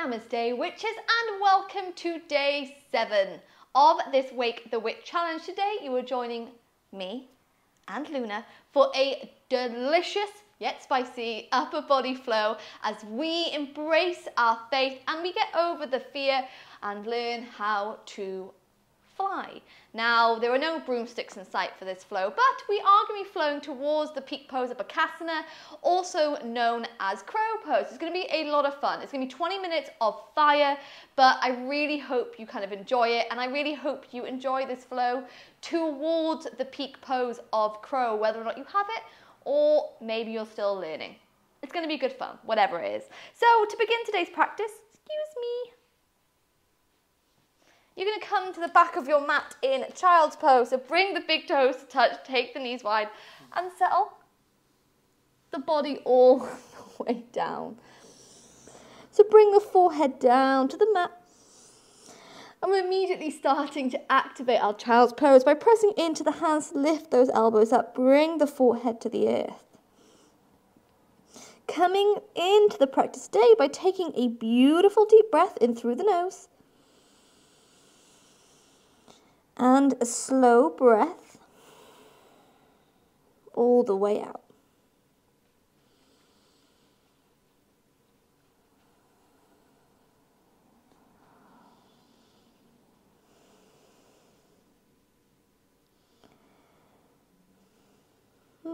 Namaste witches, and welcome to day 7 of this Wake the Witch challenge. Today you are joining me and Luna for a delicious yet spicy upper body flow as we embrace our faith and we get over the fear and learn how to fly. Now, there are no broomsticks in sight for this flow, but we are going to be flowing towards the peak pose of Bakasana, also known as crow pose. It's going to be a lot of fun. It's going to be 20 minutes of fire, but I really hope you kind of enjoy it, and I really hope you enjoy this flow towards the peak pose of crow, whether or not you have it, or maybe you're still learning. It's going to be good fun, whatever it is. So, to begin today's practice, excuse me, you're going to come to the back of your mat in child's pose. So bring the big toes to touch, take the knees wide, and settle the body all the way down. So bring the forehead down to the mat. And we're immediately starting to activate our child's pose by pressing into the hands, lift those elbows up, bring the forehead to the earth. Coming into the practice today by taking a beautiful deep breath in through the nose. And a slow breath all the way out.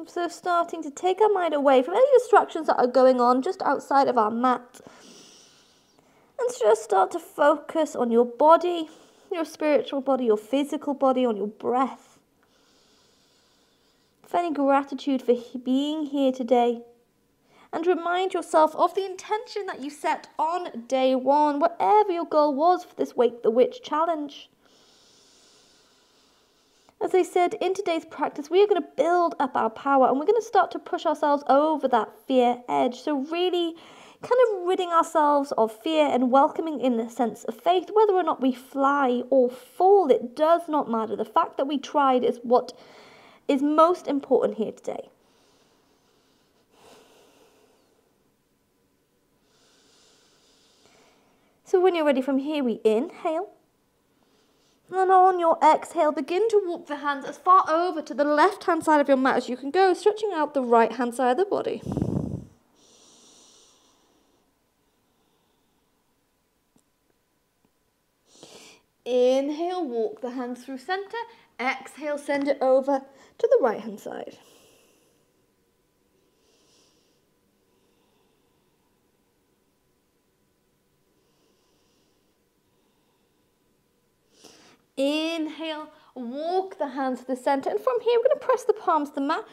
So starting to take our mind away from any distractions that are going on just outside of our mat. And just start to focus on your body, your spiritual body, your physical body, on your breath. Feeling gratitude for being here today. And remind yourself of the intention that you set on day 1, whatever your goal was for this Wake the Witch challenge. As I said, in today's practice, we are going to build up our power and we're going to start to push ourselves over that fear edge. So really kind of ridding ourselves of fear and welcoming in a sense of faith. Whether or not we fly or fall, it does not matter. The fact that we tried is what is most important here today. So when you're ready from here, we inhale. And on your exhale, begin to walk the hands as far over to the left-hand side of your mat as you can go, stretching out the right-hand side of the body. Inhale, walk the hands through center. Exhale, send it over to the right-hand side. Inhale, walk the hands to the center, and from here we're going to press the palms to the mat,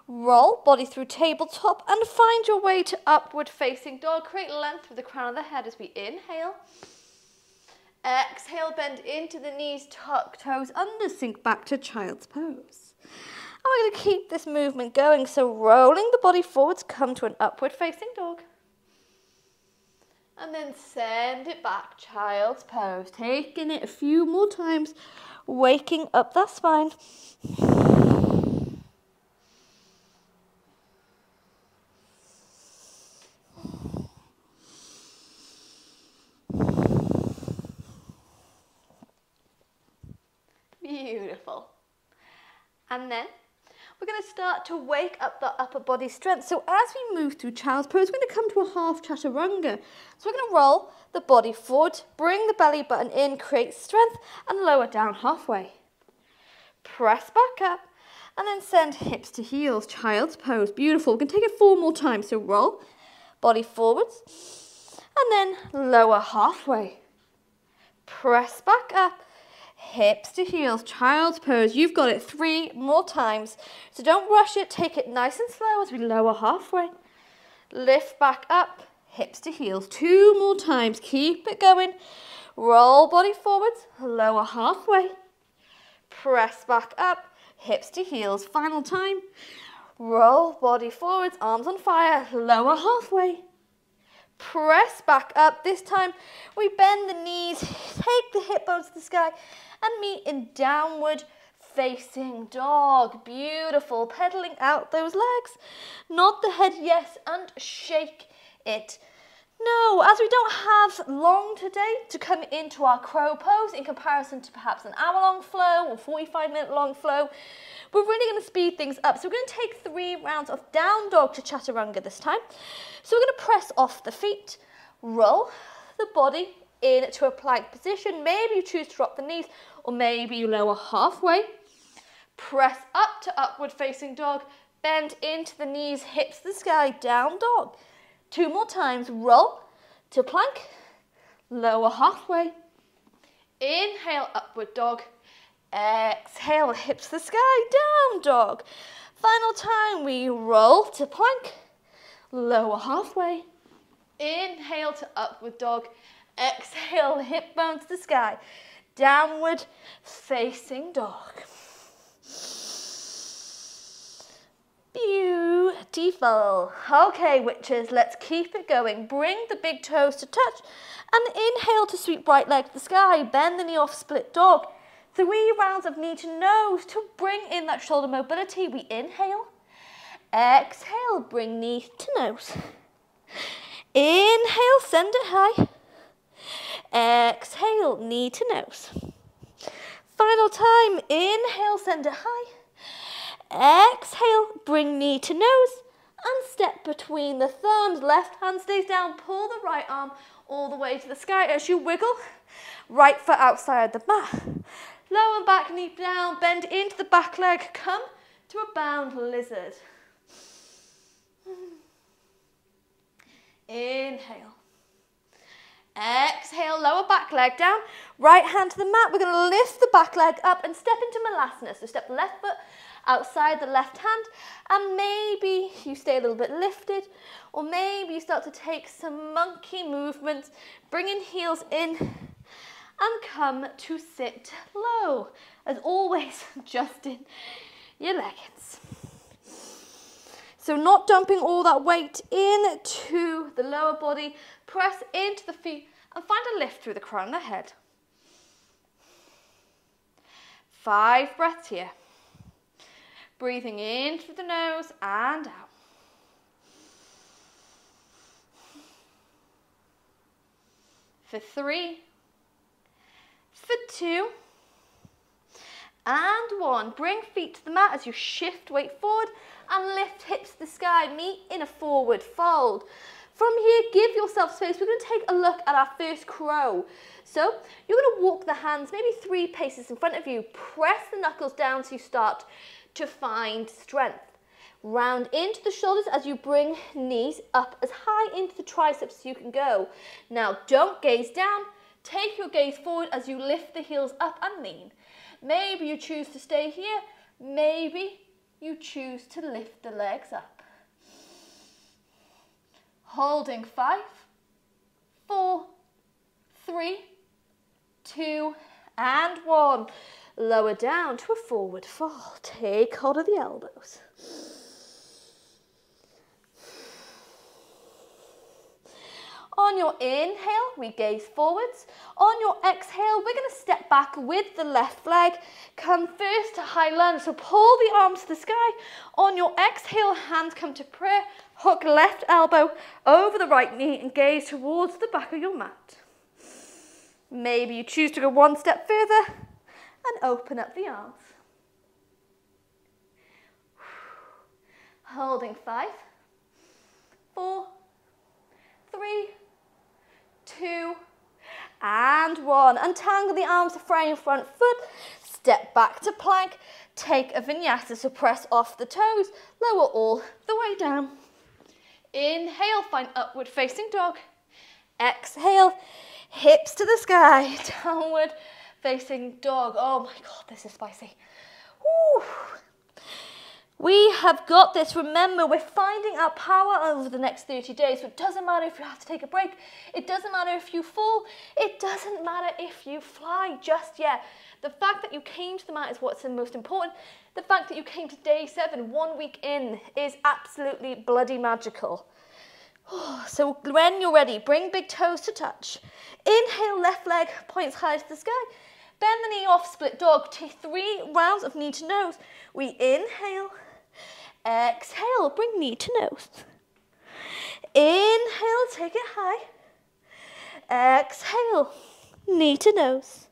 roll body through tabletop, and find your way to upward facing dog. Create length through the crown of the head as we inhale. Exhale, bend into the knees, tuck toes under, sink back to child's pose. And we're going to keep this movement going, so rolling the body forwards, come to an upward facing dog. And then send it back, child's pose. Taking it a few more times, waking up that spine. Beautiful. And then we're going to start to wake up the upper body strength. So as we move through child's pose, we're going to come to a half chaturanga. So we're going to roll the body forward, bring the belly button in, create strength, and lower down halfway. Press back up, and then send hips to heels, child's pose. Beautiful. We can take it 4 more times. So roll, body forwards, and then lower halfway. Press back up. Hips to heels, child's pose. You've got it 3 more times. So don't rush it. Take it nice and slow as we lower halfway. Lift back up, hips to heels. 2 more times. Keep it going. Roll body forwards, lower halfway. Press back up, hips to heels. Final time. Roll body forwards, arms on fire, lower halfway. Press back up. This time we bend the knees, take the hip bones to the sky, and meet in downward facing dog. Beautiful. Pedaling out those legs. Nod the head yes and shake it No, as we don't have long today to come into our crow pose in comparison to perhaps an hour-long flow or 45-minute long flow, we're really going to speed things up. So we're going to take 3 rounds of down dog to chaturanga this time. So we're going to press off the feet, roll the body into a plank position. Maybe you choose to drop the knees, or maybe you lower halfway. Press up to upward facing dog, bend into the knees, hips to the sky, down dog. 2 more times, roll to plank, lower halfway. Inhale, upward dog. Exhale, hips to the sky, down dog. Final time, we roll to plank, lower halfway. Inhale to upward dog. Exhale, hip bone to the sky, downward facing dog. Beautiful. Okay, witches, let's keep it going. Bring the big toes to touch and inhale to sweep right leg to the sky. Bend the knee off, split dog. 3 rounds of knee to nose to bring in that shoulder mobility. We inhale, exhale, bring knee to nose. Inhale, send it high. Exhale, knee to nose. Final time, inhale, send it high. Exhale, bring knee to nose and step between the thumbs. Left hand stays down, pull the right arm all the way to the sky as you wiggle. Right foot outside the mat. Lower back knee down, bend into the back leg, come to a bound lizard. Inhale. Exhale, lower back leg down, right hand to the mat. We're going to lift the back leg up and step into Malasana. So step left foot outside the left hand, and maybe you stay a little bit lifted, or maybe you start to take some monkey movements, bringing heels in and come to sit low. As always, just in your leggings. So not dumping all that weight into the lower body. Press into the feet and find a lift through the crown of the head. 5 breaths here. Breathing in through the nose and out. For 3, for 2, and 1. Bring feet to the mat as you shift weight forward and lift hips to the sky. Meet in a forward fold. From here, give yourself space. We're going to take a look at our first crow. So you're going to walk the hands maybe 3 paces in front of you. Press the knuckles down so you start to find strength. Round into the shoulders as you bring knees up as high into the triceps as you can go. Now don't gaze down. Take your gaze forward as you lift the heels up and lean. Maybe you choose to stay here. Maybe you choose to lift the legs up. Holding 5, 4, 3, 2, and 1. Lower down to a forward fold. Take hold of the elbows. On your inhale, we gaze forwards. On your exhale, we're going to step back with the left leg. Come first to high lunge, so pull the arms to the sky. On your exhale, hands come to prayer. Hook left elbow over the right knee and gaze towards the back of your mat. Maybe you choose to go 1 step further and open up the arms. Holding 5, 4, 3, 2, and 1. Untangle the arms to frame front foot. Step back to plank. Take a vinyasa, so press off the toes. Lower all the way down. Inhale, find upward facing dog. Exhale, hips to the sky. Downward facing dog. Oh my God, this is spicy. Woo. We have got this. Remember, we're finding our power over the next 30 days. So it doesn't matter if you have to take a break. It doesn't matter if you fall. It doesn't matter if you fly just yet. The fact that you came to the mat is what's the most important. The fact that you came to day 7, 1 week in, is absolutely bloody magical. So when you're ready, bring big toes to touch. Inhale, left leg points high to the sky. Bend the knee off, split dog. Take 3 rounds of knee to nose. We inhale. Exhale, bring knee to nose. Inhale, take it high. Exhale, knee to nose.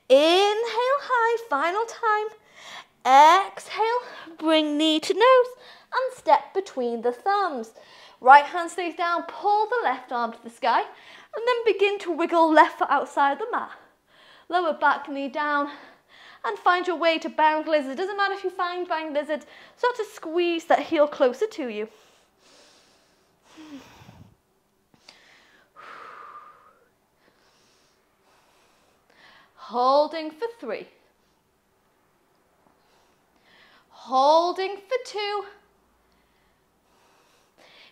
Inhale high, final time. Exhale, bring knee to nose and step between the thumbs. Right hand stays down, pull the left arm to the sky and then begin to wiggle left foot outside the mat. Lower back knee down and find your way to bound lizard. Doesn't matter if you find bound lizard, start to squeeze that heel closer to you. Holding for 3. Holding for 2.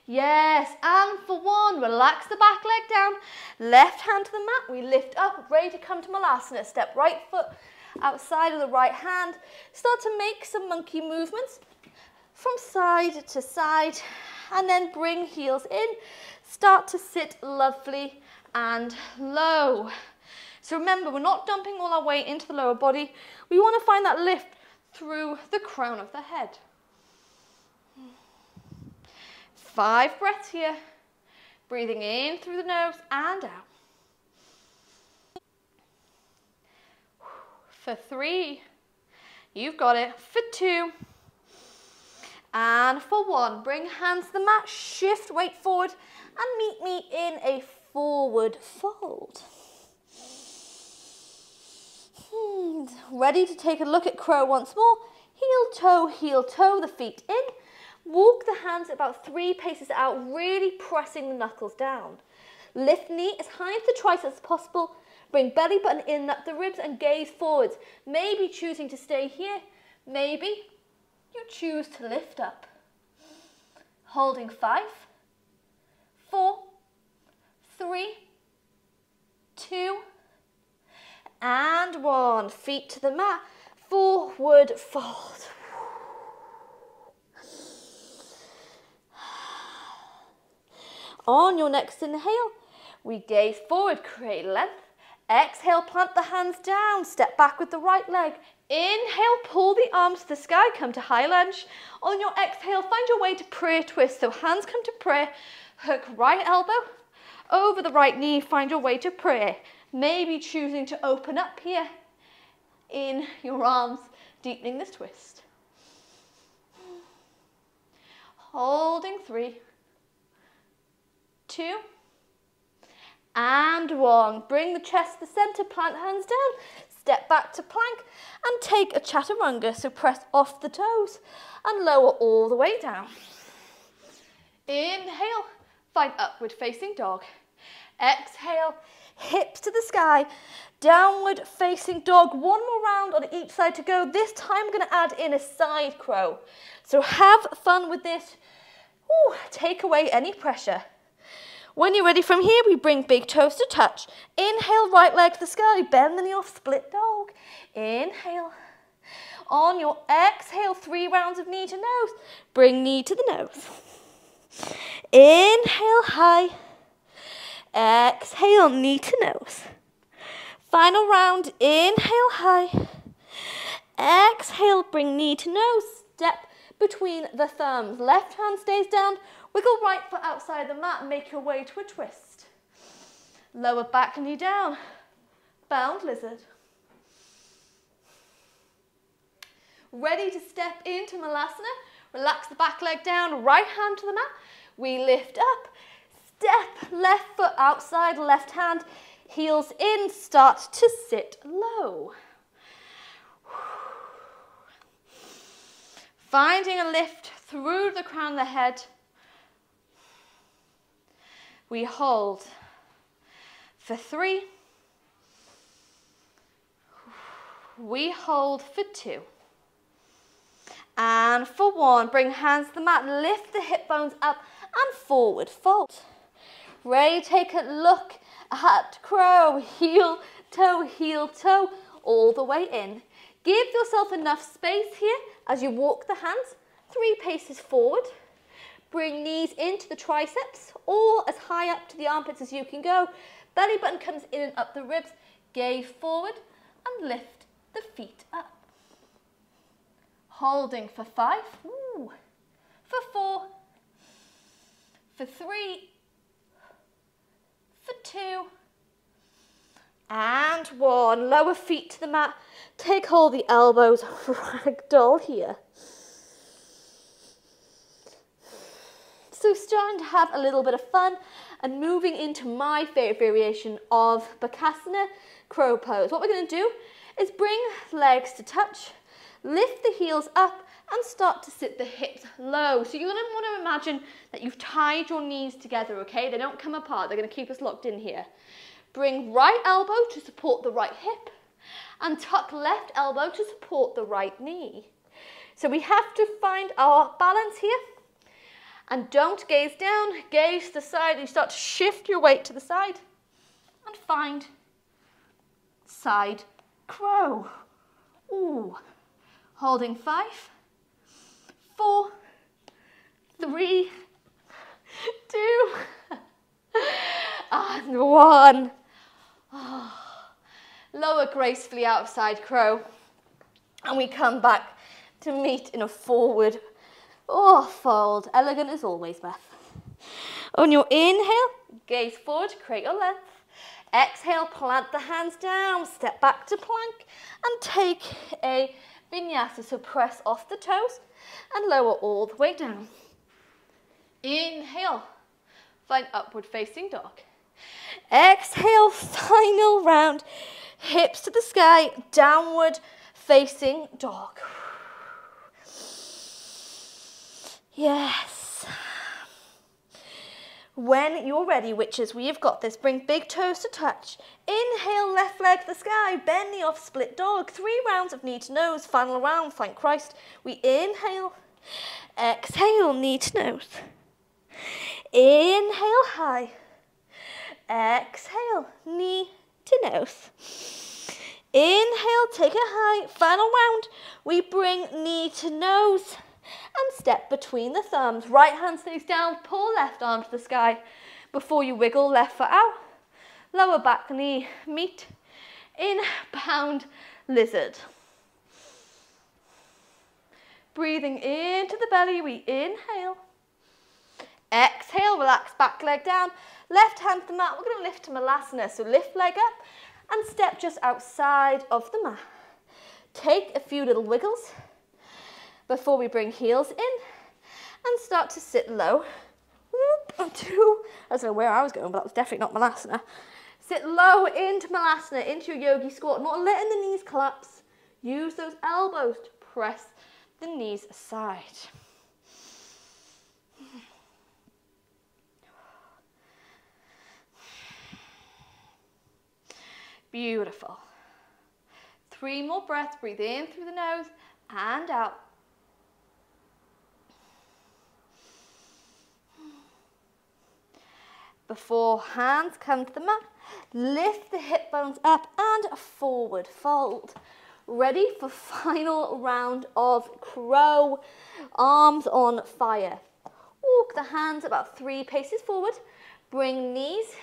Yes, and for 1. Relax the back leg down. Left hand to the mat. We lift up, ready to come to Malasana. Step right foot outside of the right hand. Start to make some monkey movements from side to side. And then bring heels in. Start to sit lovely and low. So remember, we're not dumping all our weight into the lower body. We want to find that lift through the crown of the head. 5 breaths here. Breathing in through the nose and out. For 3. You've got it. For 2. And for 1. Bring hands to the mat. Shift weight forward and meet me in a forward fold. Ready to take a look at crow once more. Heel toe, the feet in. Walk the hands about 3 paces out, really pressing the knuckles down. Lift knee as high into the triceps as possible. Bring belly button in up the ribs and gaze forwards. Maybe choosing to stay here. Maybe you choose to lift up. Holding 5, 4, 3, 2, and 1. Feet to the mat. Forward fold. On your next inhale, we gaze forward, create length. Exhale, plant the hands down. Step back with the right leg. Inhale, pull the arms to the sky, come to high lunge. On your exhale, find your way to prayer twist. So hands come to prayer. Hook right elbow over the right knee. Find your way to prayer. Maybe choosing to open up here in your arms, deepening this twist. Holding 3, 2, and 1. Bring the chest to the center, plant hands down, step back to plank, and take a chaturanga. So press off the toes and lower all the way down. Inhale, find upward facing dog. Exhale, hips to the sky, downward facing dog. 1 more round on each side to go. This time I'm going to add in a side crow. So have fun with this. Ooh, take away any pressure. When you're ready from here, we bring big toes to touch. Inhale, right leg to the sky, bend the knee off, split dog. Inhale. On your exhale, 3 rounds of knee to nose. Bring knee to the nose. Inhale, high. Exhale, knee to nose. Final round, inhale, high. Exhale, bring knee to nose. Step between the thumbs. Left hand stays down. Wiggle right foot outside the mat. Make your way to a twist. Lower back knee down. Bound lizard. Ready to step into Malasana. Relax the back leg down. Right hand to the mat. We lift up. Step left foot outside, left hand. Heels in. Start to sit low. Finding a lift through the crown of the head. We hold for 3. We hold for 2. And for 1, bring hands to the mat, lift the hip bones up and forward fold. Ready, take a look at crow, heel, toe, all the way in. Give yourself enough space here as you walk the hands 3 paces forward. Bring knees into the triceps or as high up to the armpits as you can go. Belly button comes in and up the ribs. Gaze forward and lift the feet up. Holding for 5, for 4, for 3, for 2, and 1. Lower feet to the mat. Take hold of the elbows. Ragdoll here. So starting to have a little bit of fun and moving into my favourite variation of Bakasana, crow pose. What we're going to do is bring legs to touch, lift the heels up and start to sit the hips low. So you're going to want to imagine that you've tied your knees together, okay? They don't come apart. They're going to keep us locked in here. Bring right elbow to support the right hip and tuck left elbow to support the right knee. So we have to find our balance here. And don't gaze down, gaze to the side. You start to shift your weight to the side and find side crow. Ooh. Holding 5, 4, 3, 2, and 1. Oh. Lower gracefully out of side crow. And we come back to meet in a forward fold. Elegant as always, Beth. On your inhale, gaze forward, create your length. Exhale, plant the hands down, step back to plank, and take a vinyasa. So press off the toes and lower all the way down. Inhale, find upward facing dog. Exhale, final round, hips to the sky, downward facing dog. Yes. When you're ready, witches, we have got this. Bring big toes to touch. Inhale, left leg to the sky. Bend knee off, split dog. 3 rounds of knee to nose. Final round, thank Christ. We inhale. Exhale, knee to nose. Inhale, high. Exhale, knee to nose. Inhale, take a high. Final round, we bring knee to nose. And step between the thumbs. Right hand stays down, pull left arm to the sky. Before you wiggle, left foot out. Lower back knee, meet. Inbound lizard. Breathing into the belly, we inhale. Exhale, relax back leg down. Left hand to the mat, we're going to lift to Malasana. So lift leg up and step just outside of the mat. Take a few little wiggles before we bring heels in and start to sit low. Whoop, 2. I don't know where I was going, but that was definitely not Malasana. Sit low into Malasana, into your yogi squat, not letting the knees collapse. Use those elbows to press the knees aside. Beautiful. 3 more breaths. Breathe in through the nose and out. Before hands come to the mat, lift the hip bones up and forward fold. Ready for final round of crow, arms on fire. Walk the hands about 3 paces forward. Bring knees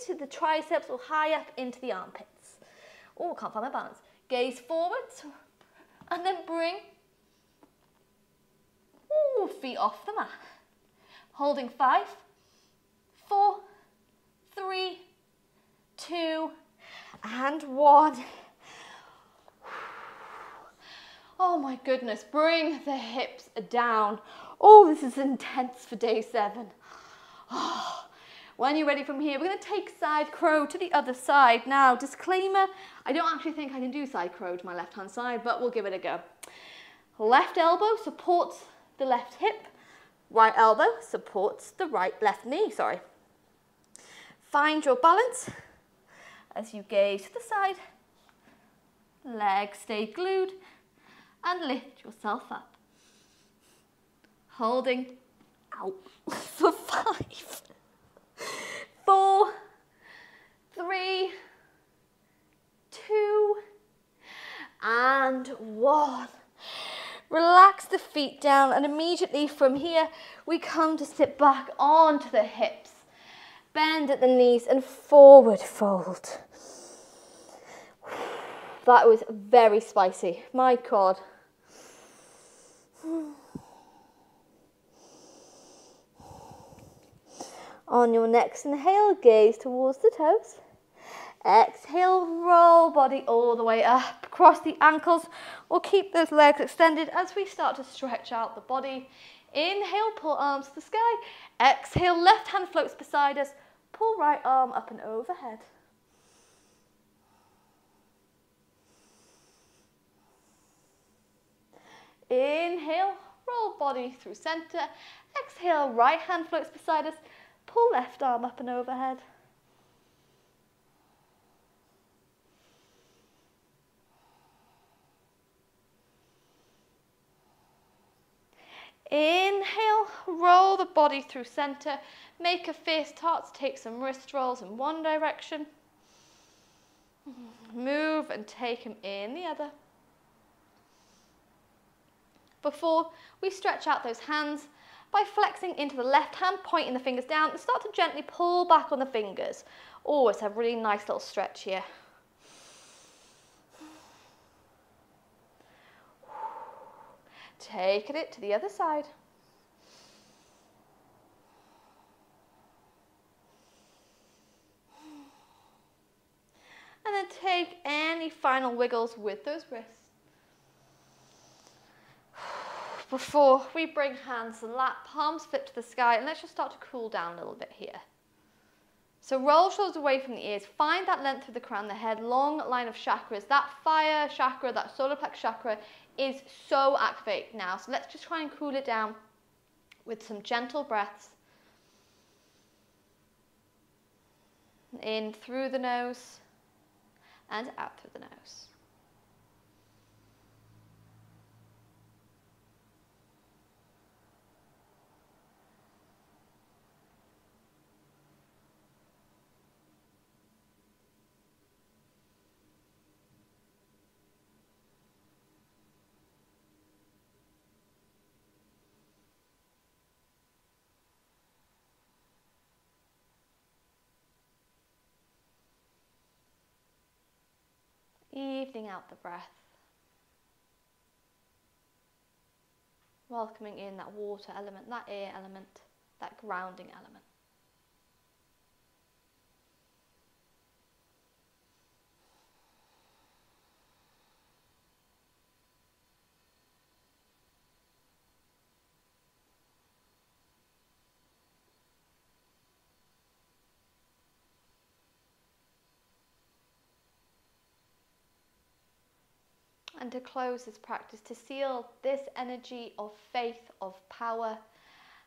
into the triceps or high up into the armpits. Oh, can't find my balance. Gaze forwards and then bring feet off the mat. Holding 5, 4, 3, 2, and 1. Oh my goodness, bring the hips down. Oh, this is intense for day 7. Oh, when you're ready from here, we're going to take side crow to the other side. Now, disclaimer, I don't actually think I can do side crow to my left hand side, but we'll give it a go. Left elbow supports the left hip. Right elbow supports the left knee, sorry. Find your balance as you gaze to the side. Legs stay glued and lift yourself up. Holding out for 5, 4, 3, 2, and 1. Relax the feet down and immediately from here we come to sit back onto the hips. Bend at the knees and forward fold. That was very spicy, my God. On your next inhale, gaze towards the toes. Exhale, roll body all the way up, across the ankles, or keep those legs extended as we start to stretch out the body. Inhale, pull arms to the sky. Exhale, left hand floats beside us. Pull right arm up and overhead. Inhale, roll body through center. Exhale, right hand floats beside us. Pull left arm up and overhead. Inhale, roll the body through center. Make a fist start to take some wrist rolls in one direction. Move and take them in the other. Before we stretch out those hands by flexing into the left hand, pointing the fingers down, and start to gently pull back on the fingers. Always have a really nice little stretch here. Taking it to the other side. And then take any final wiggles with those wrists. Before we bring hands to the lap, palms flip to the sky, and let's just start to cool down a little bit here. So roll shoulders away from the ears, find that length of the crown of the head, long line of chakras. That fire chakra, that solar plexus chakra is so activated now. So let's just try and cool it down with some gentle breaths. In through the nose and out through the nose. Evening out the breath. Welcoming in that water element, that air element, that grounding element. And to close this practice, to seal this energy of faith, of power,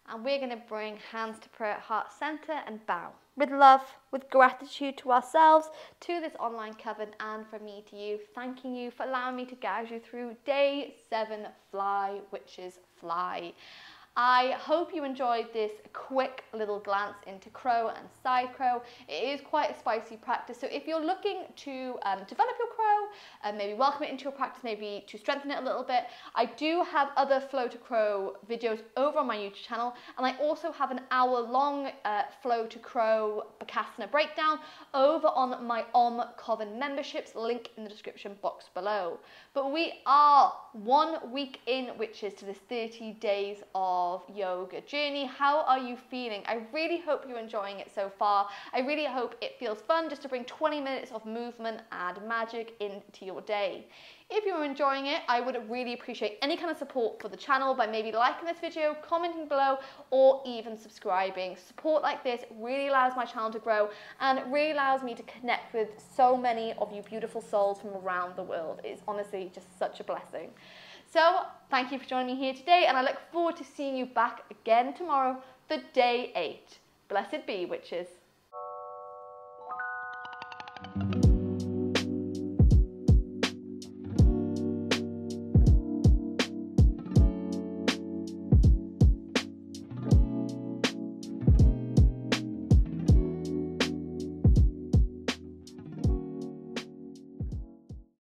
and we're going to bring hands to prayer at heart center and bow. With love, with gratitude to ourselves, to this online coven, and from me to you, thanking you for allowing me to guide you through day 7, Fly, Witches, Fly. I hope you enjoyed this quick little glance into crow and side crow. It is quite a spicy practice, so if you're looking to develop your crow and maybe welcome it into your practice, maybe to strengthen it a little bit, I do have other flow to crow videos over on my YouTube channel, and I also have an hour-long flow to crow Bakasana breakdown over on my COVEN memberships, link in the description box below. But we are 1 week in, which is to this 30 days of yoga journey. How are you feeling? I really hope you're enjoying it so far. I really hope it feels fun just to bring 20 minutes of movement and magic into your day. If you're enjoying it, I would really appreciate any kind of support for the channel by maybe liking this video, commenting below, or even subscribing. Support like this really allows my channel to grow and really allows me to connect with so many of you beautiful souls from around the world. It's honestly just such a blessing. So thank you for joining me here today, and I look forward to seeing you back again tomorrow for day 8. Blessed be, witches.